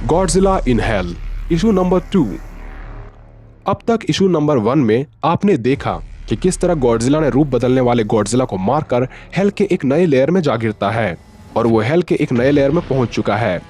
Godzilla in hell, issue number 2। अब तक issue number 1 में आपने देखा कि किस तरह गॉडजिला ने रूप बदलने वाले गॉडजिला को मारकर हेल के एक नए लेयर में जा गिरता है और वो हेल के एक नए लेयर में पहुंच चुका है,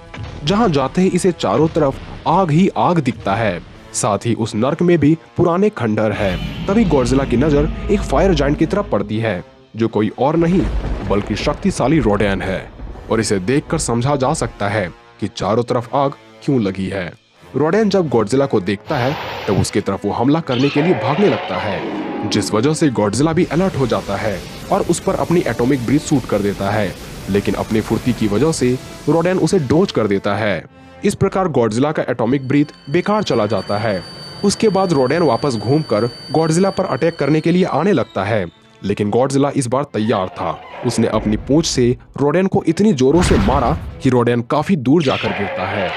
जहां जाते ही इसे चारों तरफ आग ही आग दिखता है। साथ ही उस नर्क में भी पुराने खंडहर है। तभी गॉडजिला की नजर एक फायर जायंट की तरफ पड़ती है, जो कोई और नहीं बल्कि शक्तिशाली रोडेन है, और इसे देखकर समझा जा सकता है कि चारों तरफ आग क्यों लगी है। रोडेन जब गॉडजिला को देखता है तब उसकी तरफ वो हमला करने के लिए भागने लगता है, जिस वजह से गॉडजिला भी अलर्ट हो जाता है और उस पर अपनी एटॉमिक ब्रीथ शूट कर देता है, लेकिन अपनी फुर्ती की वजह से रोडेन उसे डोज कर देता है। इस प्रकार गॉडजिला का एटॉमिक ब्रीथ बेकार चला जाता है। उसके बाद रोडेन वापस घूमकर गॉडजिला पर अटैक करने के लिए आने लगता है, लेकिन गॉडजिला इस बार तैयार था। उसने अपनी पूंछ से रोडेन को इतनी जोरों से मारा कि रोडेन काफी दूर जाकर गिरता है।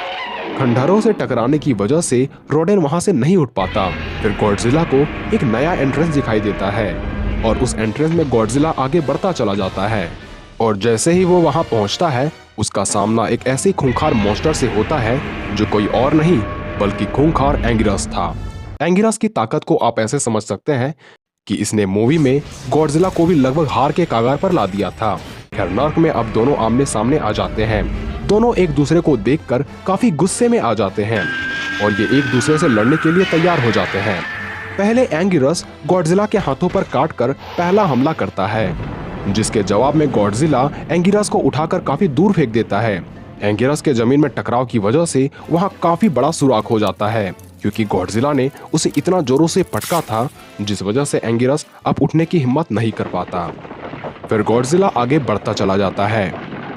खंडहरों से टकराने की वजह से रोडेन वहां से नहीं उठ पाता। फिर गॉडजिला को एक नया एंट्रेंस दिखाई देता है और उस एंट्रेंस में गॉडजिला आगे बढ़ता चला जाता है, और जैसे ही वो वहां पहुंचता है उसका सामना एक ऐसे खूंखार मॉन्स्टर से होता है जो कोई और नहीं बल्कि खूंखार एंगिरस था। एंगिरस की ताकत को आप ऐसे समझ सकते हैं कि इसने मूवी में गॉडजिला को भी लगभग हार के कगार पर ला दिया था। खैर, नर्क में अब दोनों आमने सामने आ जाते हैं। दोनों एक दूसरे को देखकर काफी गुस्से में आ जाते हैं और ये एक दूसरे से लड़ने के लिए तैयार हो जाते हैं। पहले एंगिरस गॉडजिला के हाथों पर काटकर पहला हमला करता है, जिसके जवाब में गॉडजिला एंगिरस को उठाकर काफी दूर फेंक देता है। एंगिरस के जमीन में टकराव की वजह से वहां काफी बड़ा सुराख हो जाता है, क्योंकि गॉडजिला ने उसे इतना जोरों से पटका था, जिस वजह से एंगिरस अब उठने की हिम्मत नहीं कर पाता। फिर गॉडजिला आगे बढ़ता चला जाता है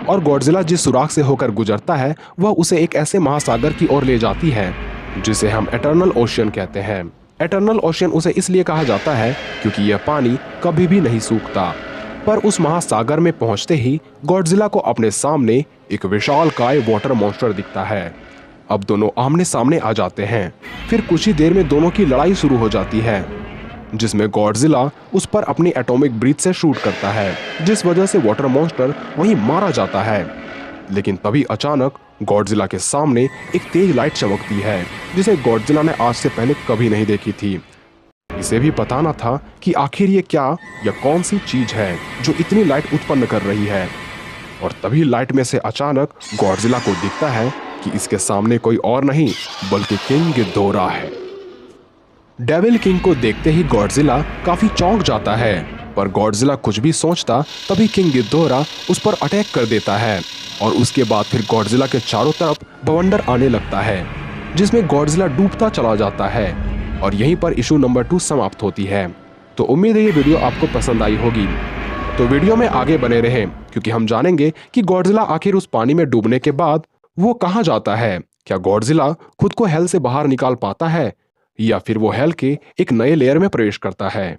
और गॉडजिला जिस सुराख से होकर गुजरता है वह उसे एक ऐसे महासागर की ओर ले जाती है जिसे हम एटर्नल ओशियन कहते हैं। एटर्नल ओशियन उसे इसलिए कहा जाता है क्योंकि यह पानी कभी भी नहीं सूखता। पर उस महासागर में पहुंचते ही गॉडजिला को अपने सामने एक विशालकाय वाटर मॉन्स्टर दिखता है। अब दोनों आमने सामने आ जाते हैं। फिर कुछ ही देर में दोनों की लड़ाई शुरू हो जाती है, जिसमें गॉडजिला उस पर अपनी एटॉमिक ब्रीथ से शूट करता है, जिस वजह से वाटर मॉन्स्टर वहीं मारा जाता है। लेकिन तभी अचानक गॉडजिला के सामने एक तेज लाइट चमकती है, जिसे गॉडजिला ने आज से पहले कभी नहीं देखी थी। इसे भी पता न था कि आखिर ये क्या या कौन सी चीज है जो इतनी लाइट उत्पन्न कर रही है। और तभी लाइट में से अचानक गॉडजिला को दिखता है कि इसके सामने कोई और नहीं बल्कि किंग गिदोरा है। डेविल किंग को देखते ही गॉडजिला काफी चौंक जाता है, पर गॉडजिला कुछ भी सोचता तभी किंग गिदोरा उस पर अटैक कर देता है और उसके बाद फिर गॉडजिला के चारों तरफ बवंडर आने लगता है, जिसमें गॉडजिला डूबता चला जाता है। और यहीं पर इशू नंबर 2 समाप्त होती है। तो उम्मीद है ये वीडियो आपको पसंद आई होगी। तो वीडियो में आगे बने रहें, क्योंकि हम जानेंगे कि गॉडजिला आखिर उस पानी में डूबने के बाद वो कहाँ जाता है। क्या गॉडजिला खुद को हेल से बाहर निकाल पाता है या फिर वो हेल के एक नए लेयर में प्रवेश करता है।